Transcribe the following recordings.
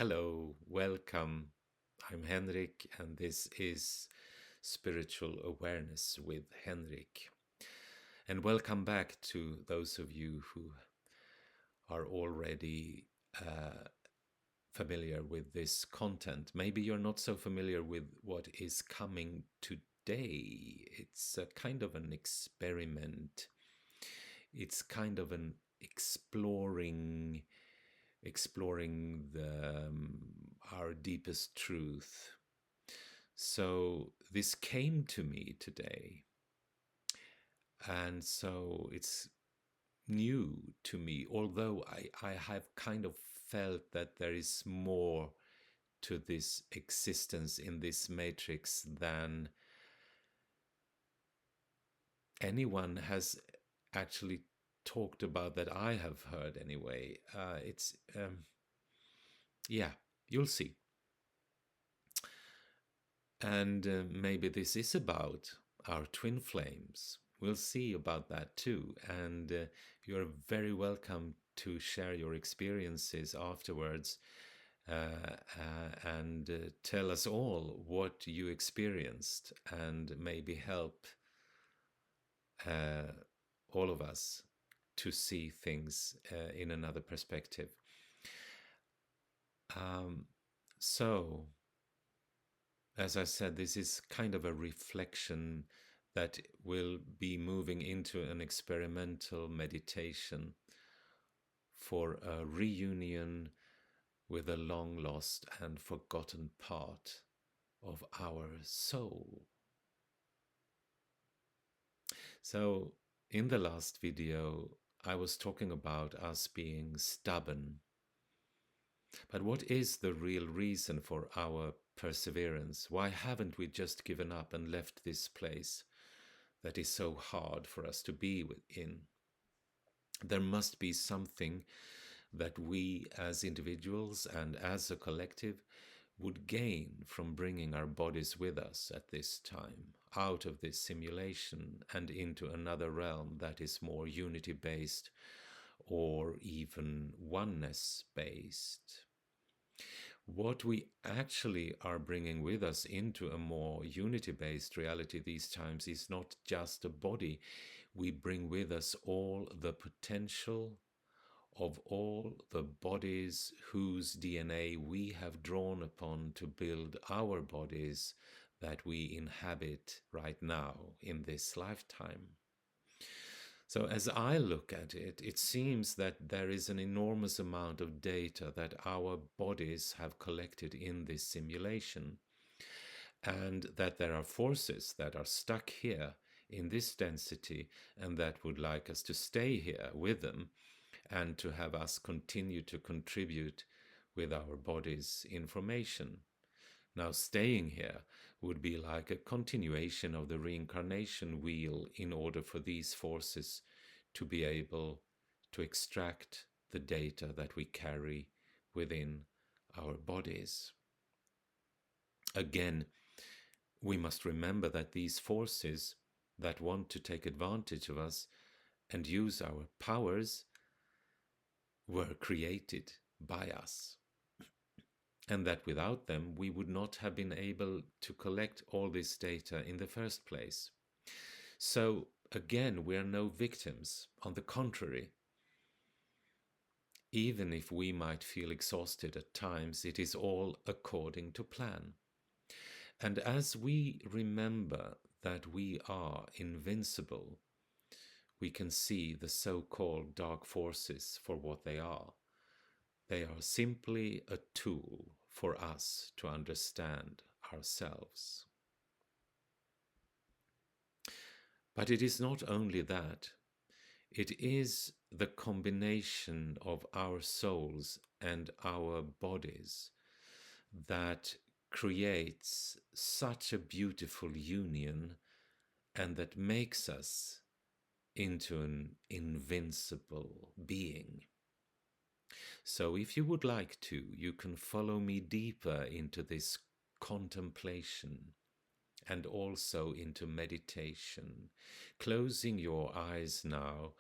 Hello, welcome. I'm Henrik, and this is Spiritual Awareness with Henrik. And welcome back to those of you who are already familiar with this content. Maybe you're not so familiar with what is coming today. It's a kind of an experiment, it's kind of an exploring our deepest truth. So this came to me today, and so it's new to me, although I have kind of felt that there is more to this existence in this matrix than anyone has actually talked about that I have heard anyway. Yeah, you'll see. And maybe this is about our twin flames. We'll see about that too. And you're very welcome to share your experiences afterwards and tell us all what you experienced and maybe help uh, all of us to see things in another perspective. Um, so, as I said, this is kind of a reflection that will be moving into an experimental meditation for a reunion with a long lost and forgotten part of our soul. So, in the last video, I was talking about us being stubborn. But what is the real reason for our perseverance? Why haven't we just given up and left this place that is so hard for us to be in? There must be something that we as individuals and as a collective would gain from bringing our bodies with us at this time, out of this simulation and into another realm that is more unity based or even oneness based. What we actually are bringing with us into a more unity-based reality these times is not just a body. We bring with us all the potential of all the bodies whose DNA we have drawn upon to build our bodies that we inhabit right now in this lifetime. So as I look at it, it seems that there is an enormous amount of data that our bodies have collected in this simulation, and that there are forces that are stuck here in this density and that would like us to stay here with them and to have us continue to contribute with our body's information. Now, staying here would be like a continuation of the reincarnation wheel in order for these forces to be able to extract the data that we carry within our bodies. Again, we must remember that these forces that want to take advantage of us and use our powers were created by us, and that without them we would not have been able to collect all this data in the first place. So again, we are no victims. On the contrary, even if we might feel exhausted at times, it is all according to plan. And as we remember that we are invincible, we can see the so-called dark forces for what they are. They are simply a tool for us to understand ourselves. But it is not only that. It is the combination of our souls and our bodies that creates such a beautiful union and that makes us into an invincible being. So if you would like to, you can follow me deeper into this contemplation and also into meditation, closing your eyes now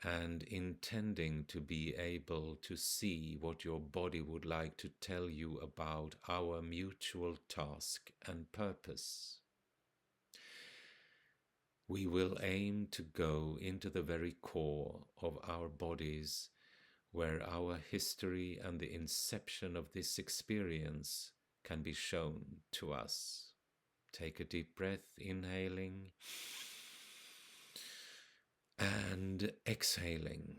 and intending to be able to see what your body would like to tell you about our mutual task and purpose. We will aim to go into the very core of our bodies, where our history and the inception of this experience can be shown to us. Take a deep breath, inhaling and exhaling.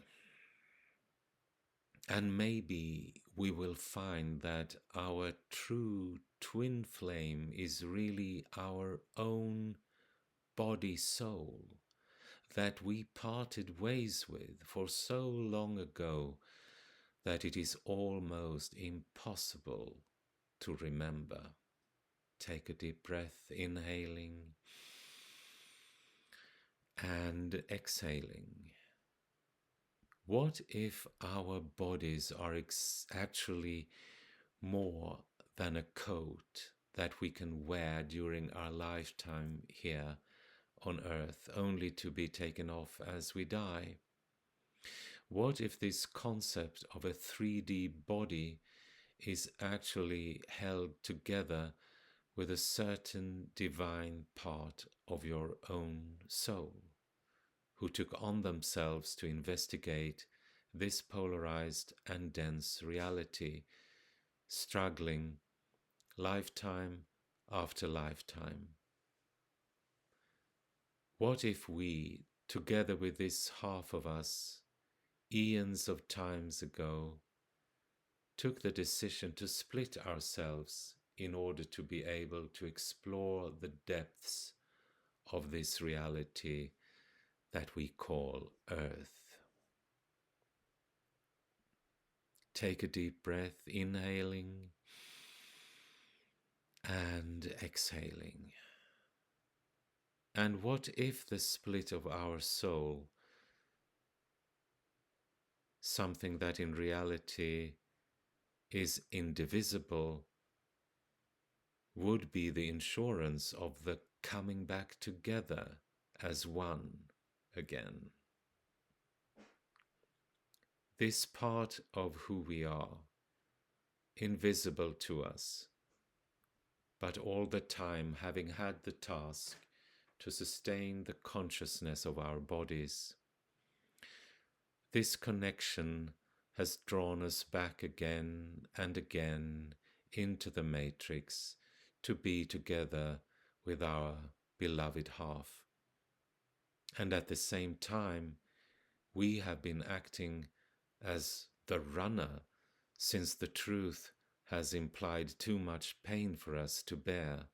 And maybe we will find that our true twin flame is really our own body soul that we parted ways with for so long ago that it is almost impossible to remember. Take a deep breath, inhaling and exhaling. What if our bodies are actually more than a coat that we can wear during our lifetime here on Earth, only to be taken off as we die? What if this concept of a 3D body is actually held together with a certain divine part of your own soul, who took on themselves to investigate this polarized and dense reality, struggling lifetime after lifetime? What if we, together with this half of us, eons of times ago, took the decision to split ourselves in order to be able to explore the depths of this reality that we call Earth? Take a deep breath, inhaling and exhaling. And what if the split of our soul, something that in reality is indivisible, would be the insurance of the coming back together as one again? This part of who we are, invisible to us, but all the time having had the task to sustain the consciousness of our bodies. This connection has drawn us back again and again into the matrix to be together with our beloved half. And at the same time, we have been acting as the runner, since the truth has implied too much pain for us to bear.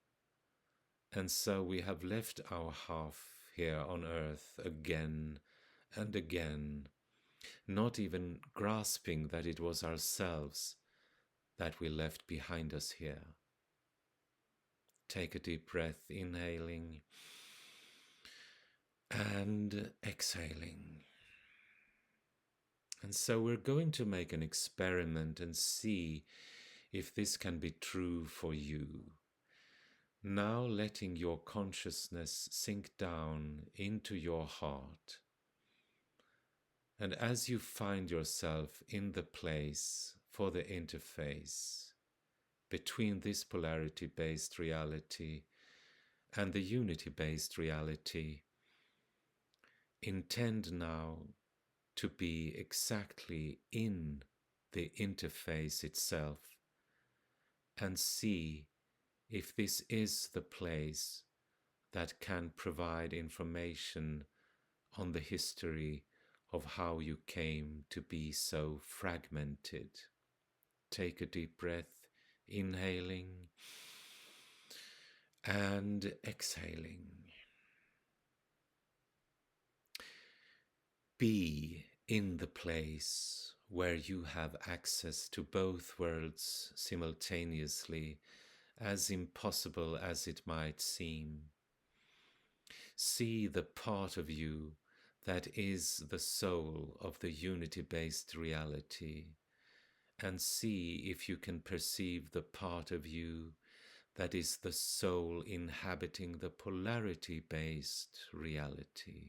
And so we have left our half here on Earth again and again, not even grasping that it was ourselves that we left behind us here. Take a deep breath, inhaling and exhaling. And so we're going to make an experiment and see if this can be true for you. Now letting your consciousness sink down into your heart. And as you find yourself in the place for the interface between this polarity-based reality and the unity-based reality, intend now to be exactly in the interface itself and see if this is the place that can provide information on the history of how you came to be so fragmented. Take a deep breath, inhaling and exhaling. Be in the place where you have access to both worlds simultaneously, as impossible as it might seem. See the part of you that is the soul of the unity-based reality, and see if you can perceive the part of you that is the soul inhabiting the polarity-based reality.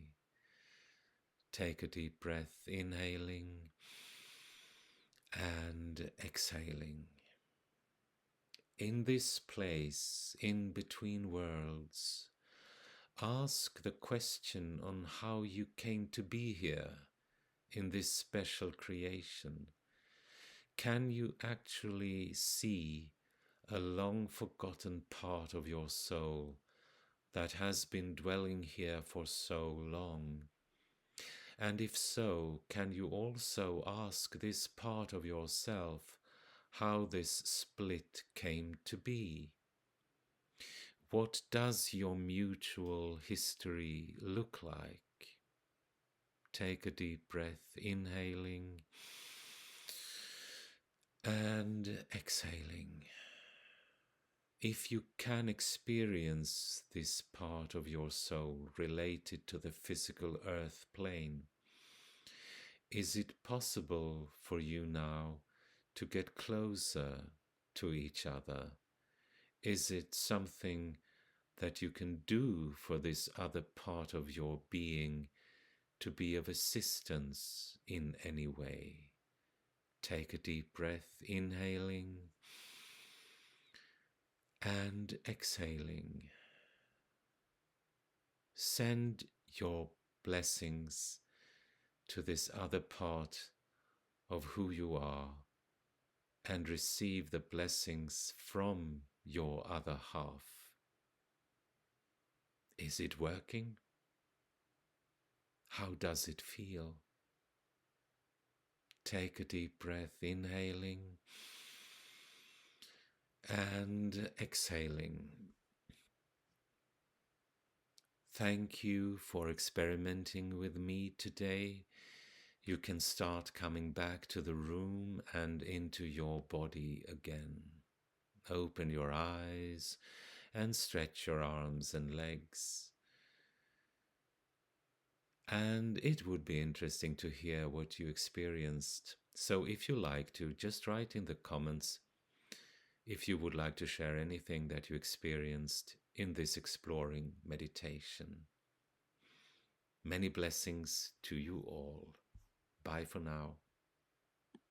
Take a deep breath, inhaling and exhaling. In this place, in between worlds, ask the question on how you came to be here in this special creation. Can you actually see a long forgotten part of your soul that has been dwelling here for so long? And if so, can you also ask this part of yourself how this split came to be? What does your mutual history look like? Take a deep breath, inhaling and exhaling. If you can experience this part of your soul related to the physical earth plane, is it possible for you now to get closer to each other? Is it something that you can do for this other part of your being to be of assistance in any way? Take a deep breath, inhaling and exhaling. Send your blessings to this other part of who you are and receive the blessings from your other half. Is it working? How does it feel? Take a deep breath, inhaling and exhaling. Thank you for experimenting with me today. You can start coming back to the room and into your body again. Open your eyes and stretch your arms and legs. And it would be interesting to hear what you experienced. So if you like to, just write in the comments if you would like to share anything that you experienced in this exploring meditation. Many blessings to you all. Bye for now.